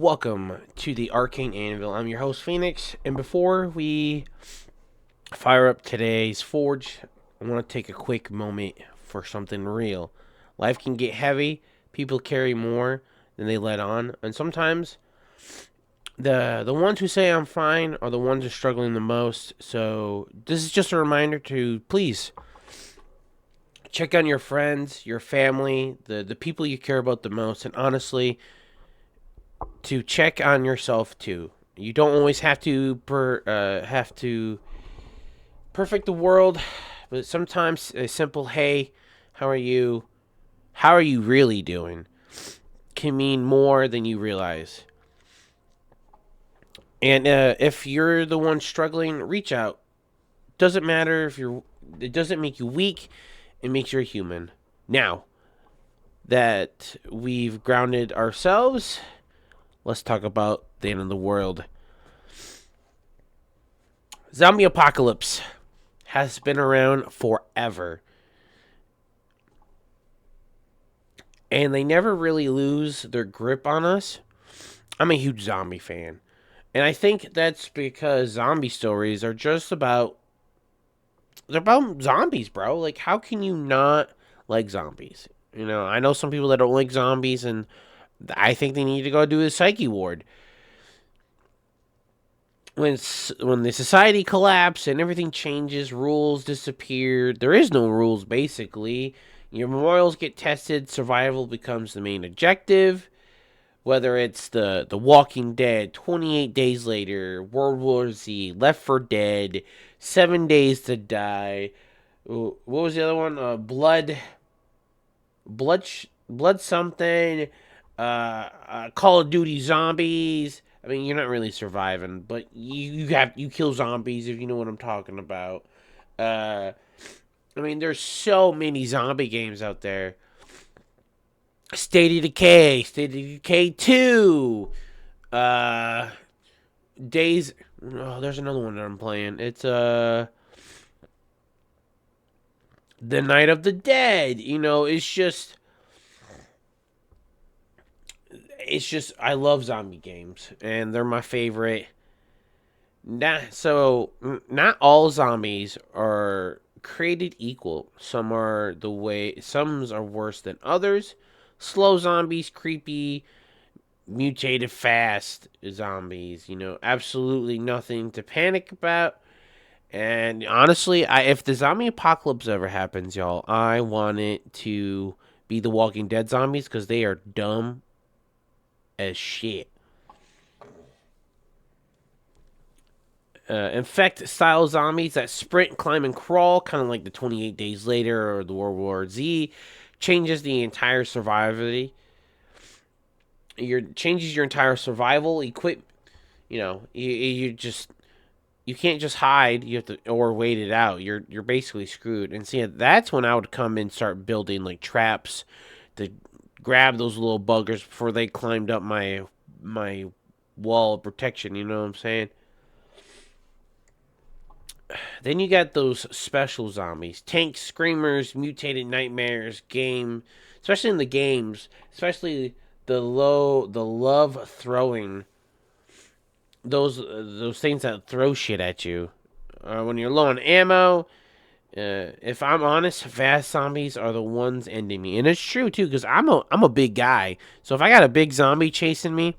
Welcome to the Arcane Anvil. I'm your host, Phoenix, and before we fire up today's Forge, I want to take a quick moment for something real. Life can get heavy, people carry more than they let on, and sometimes the ones who say I'm fine are the ones who are struggling the most. So this is just a reminder to please check on your friends, your family, the people you care about the most, and honestly, to check on yourself too. You don't always have to perfect the world, but sometimes a simple "Hey, how are you? How are you really doing?" can mean more than you realize. And if you're the one struggling, reach out. Doesn't matter if you're. It doesn't make you weak. It makes you human. Now that we've grounded ourselves, let's talk about the end of the world. Zombie apocalypse has been around forever. And they never really lose their grip on us. I'm a huge zombie fan. And I think that's because zombie stories are just about they're about zombies, bro. Like how can you not like zombies? You know, I know some people that don't like zombies and I think they need to go do a psyche ward. When the society collapses and everything changes, rules disappear. There is no rules basically. Your memorials get tested, survival becomes the main objective. Whether it's the Walking Dead, 28 Days Later, World War Z, Left 4 Dead, 7 Days to Die. What was the other one? Blood something. Call of Duty Zombies. I mean, you're not really surviving, but you kill zombies if you know what I'm talking about. Uh, I mean, there's so many zombie games out there. State of Decay 2, uh, Days. Oh, there's another one that I'm playing. It's The Night of the Dead. You know, it's just I love zombie games, and they're my favorite. Not all zombies are created equal. Some are worse than others. Slow zombies, creepy, mutated fast zombies. You know, absolutely nothing to panic about. And honestly, if the zombie apocalypse ever happens, y'all, I want it to be the Walking Dead zombies because they are dumb as shit. Infect style zombies that sprint, climb, and crawl, kind of like the 28 Days Later or the World War Z, changes the entire survivability. Changes your entire survival equip. You know, you can't just hide. You have to or wait it out. You're basically screwed. And see, that's when I would come and start building like traps to grab those little buggers before they climbed up my wall of protection. You know what I'm saying? Then you got those special zombies, tanks, screamers, mutated nightmares, especially in the games, especially the love throwing those things that throw shit at you. When you're low on ammo, if I'm honest, fast zombies are the ones ending me, and it's true too, because I'm a big guy. So if I got a big zombie chasing me,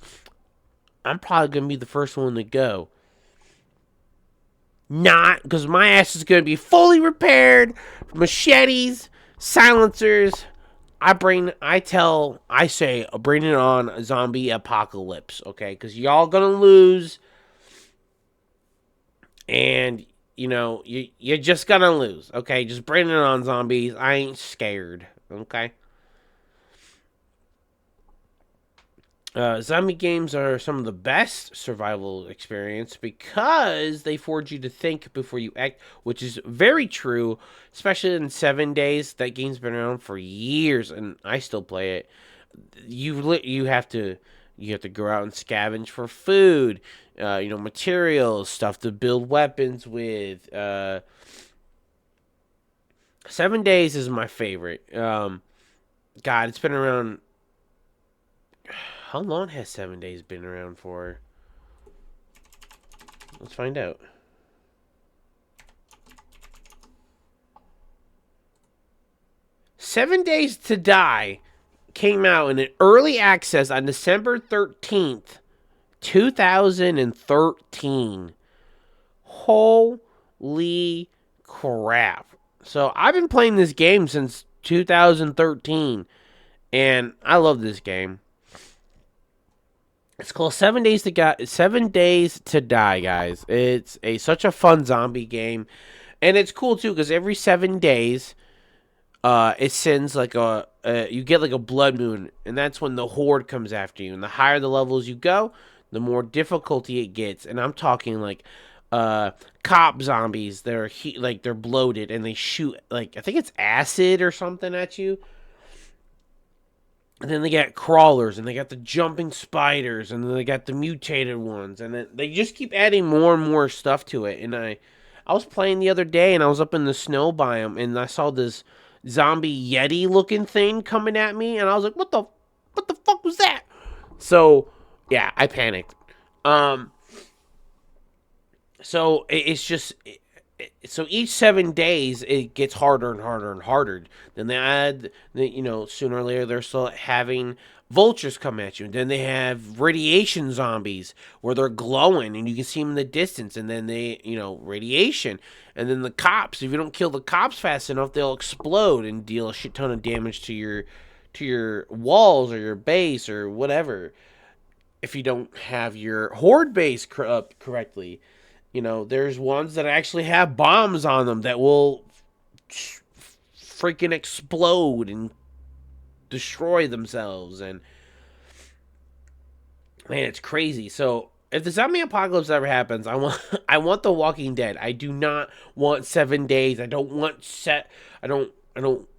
I'm probably gonna be the first one to go. Not because my ass is gonna be fully repaired, machetes, silencers. I say, bring it on, zombie apocalypse, okay? Because y'all gonna lose, and you're just gonna lose, okay? Just bring it on, zombies. I ain't scared, okay? Zombie games are some of the best survival experience because they force you to think before you act, which is very true, especially in 7 days. That game's been around for years, and I still play it. You have to go out and scavenge for food, materials, stuff to build weapons with. 7 days is my favorite. God, it's been around How long has 7 days been around for? Let's find out. Seven Days to Die came out in an early access on December 13th, 2013. Holy crap. So I've been playing this game since 2013, and I love this game. It's called 7 Days to Die, guys. It's such a fun zombie game, and it's cool too because every 7 days, it sends like you get like a blood moon, and that's when the horde comes after you. And the higher the levels you go, the more difficulty it gets. And I'm talking like cop zombies. They're bloated and they shoot like I think it's acid or something at you. And then they got crawlers, and they got the jumping spiders, and then they got the mutated ones, and then they just keep adding more and more stuff to it. And I was playing the other day, and I was up in the snow biome, and I saw this zombie yeti looking thing coming at me, and I was like, what the fuck was that? So yeah, I panicked. Um, so it's just so each 7 days it gets harder and harder and harder. Then they add, sooner or later they're still having vultures come at you. And then they have radiation zombies where they're glowing and you can see them in the distance. And then radiation. And then the cops. If you don't kill the cops fast enough, they'll explode and deal a shit ton of damage to your walls or your base or whatever. If you don't have your horde base up correctly. There's ones that actually have bombs on them that will freaking explode and destroy themselves. And man, it's crazy. So if the zombie apocalypse ever happens, I want The Walking Dead. I do not want 7 days. I don't want I don't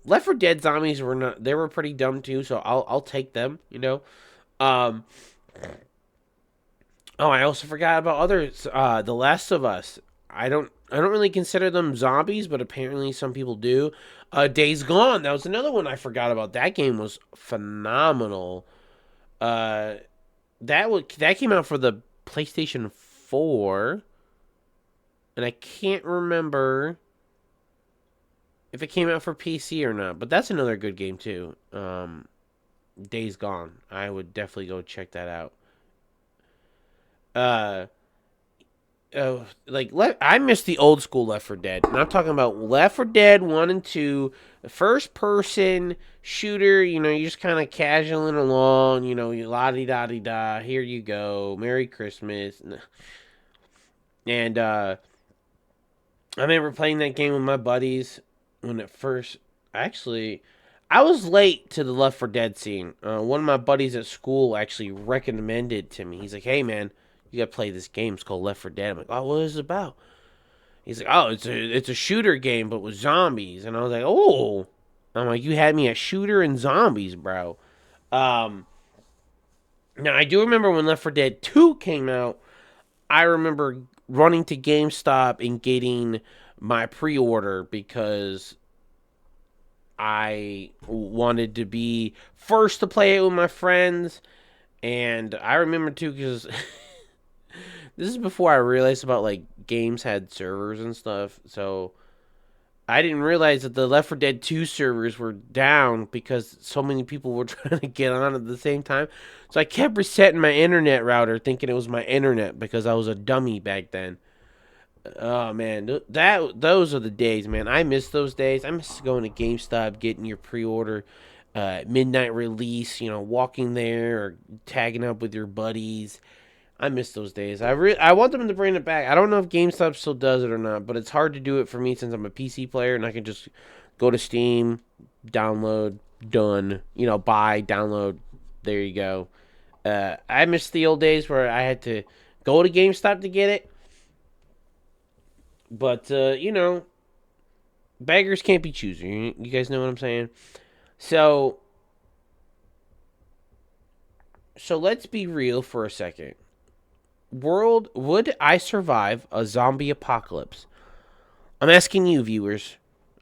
Left 4 Dead zombies they were pretty dumb too. So I'll take them. Um. Oh, I also forgot about others. The Last of Us. I don't really consider them zombies, but apparently some people do. Days Gone. That was another one I forgot about. That game was phenomenal. That came out for the PlayStation 4, and I can't remember if it came out for PC or not. But that's another good game too. Days Gone. I would definitely go check that out. uh I miss the old school Left 4 Dead, and I'm talking about Left 4 Dead 1 and 2, the first person shooter. You're just kind of casualing along. You la di da di da. Here you go, Merry Christmas. And I remember playing that game with my buddies when it first. Actually, I was late to the Left 4 Dead scene. One of my buddies at school actually recommended it to me. He's like, "Hey man, you gotta play this game. It's called Left 4 Dead." I'm like, "Oh, what is it about?" He's like, "Oh, it's a shooter game, but with zombies." And I was like, "Oh," I'm like, "You had me at shooter and zombies, bro." Um, Now I do remember when Left 4 Dead 2 came out. I remember running to GameStop and getting my pre-order because I wanted to be first to play it with my friends. And I remember too because this is before I realized about like games had servers and stuff. So I didn't realize that the Left 4 Dead 2 servers were down because so many people were trying to get on at the same time. So I kept resetting my internet router thinking it was my internet because I was a dummy back then. Oh man, those are the days, man. I miss those days. I miss going to GameStop, getting your pre-order midnight release, walking there or tagging up with your buddies. I miss those days. I want them to bring it back. I don't know if GameStop still does it or not, but it's hard to do it for me since I'm a PC player and I can just go to Steam, download, done. Buy, download. There you go. I miss the old days where I had to go to GameStop to get it. But beggars can't be choosers. You guys know what I'm saying? So let's be real for a second. Would I survive a zombie apocalypse? I'm asking you, viewers.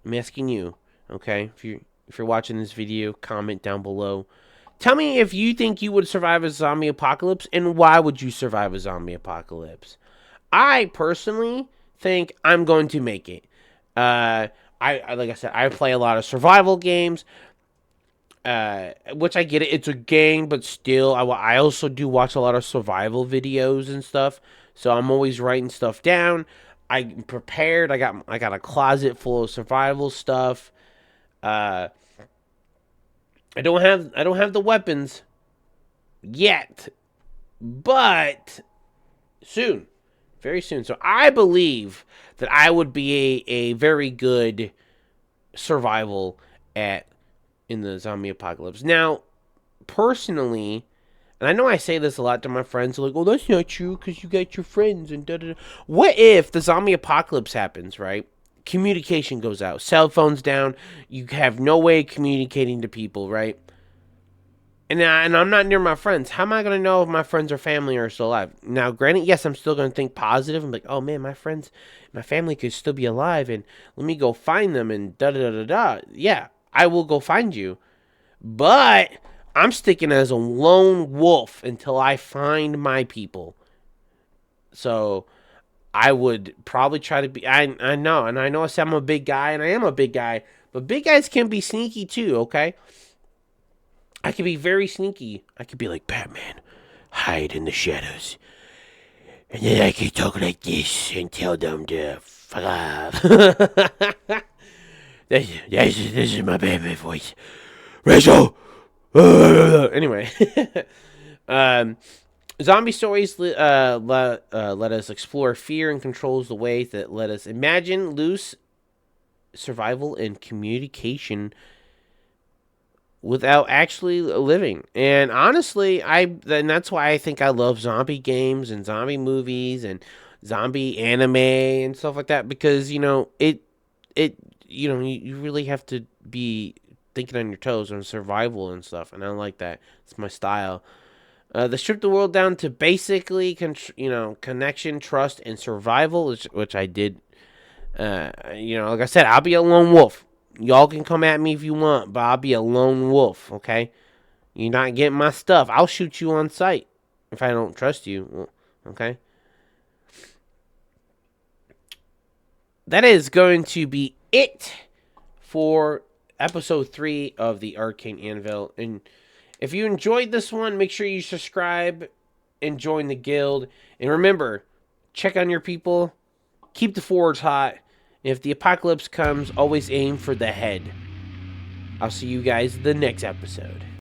I'm asking you. Okay, if you're watching this video, comment down below. Tell me if you think you would survive a zombie apocalypse, and why would you survive a zombie apocalypse? I personally think I'm going to make it. I like I said, I play a lot of survival games, which I get it. It's a game, but still, I also do watch a lot of survival videos and stuff. So I'm always writing stuff down. I'm prepared. I got a closet full of survival stuff. Uh, I don't have the weapons yet, but soon, very soon. So I believe that I would be a very good survival at in the zombie apocalypse. Now, personally, and I know I say this a lot to my friends, like, "Oh, that's not true because you got your friends and da da da." What if the zombie apocalypse happens? Right, communication goes out, cell phones down. You have no way of communicating to people, right? And I'm not near my friends. How am I going to know if my friends or family are still alive? Now, granted, yes, I'm still going to think positive. I'm like, oh man, my friends, my family could still be alive, and let me go find them and da da da da da. Yeah, I will go find you. But I'm sticking as a lone wolf until I find my people. So I would probably try to be. I know, and I know I said I'm a big guy, and I am a big guy, but big guys can be sneaky too. Okay, I can be very sneaky. I could be like Batman, hide in the shadows, and then I can talk like this and tell them to fuck off. This is my Batman voice. Rachel. Anyway, um, zombie stories let us explore fear and controls the ways that let us imagine loose survival and communication without actually living. And honestly, and that's why I think I love zombie games and zombie movies and zombie anime and stuff like that, because it you really have to be thinking on your toes on survival and stuff, and I like that. It's my style. They strip the world down to basically connection, trust, and survival, which I did. Like I said, I'll be a lone wolf. Y'all can come at me if you want, but I'll be a lone wolf, okay? You're not getting my stuff. I'll shoot you on sight if I don't trust you, okay? That is going to be it for episode 3 of the Arcane Anvil. And if you enjoyed this one, make sure you subscribe and join the guild. And remember, check on your people. Keep the forge hot. If the apocalypse comes, always aim for the head. I'll see you guys in the next episode.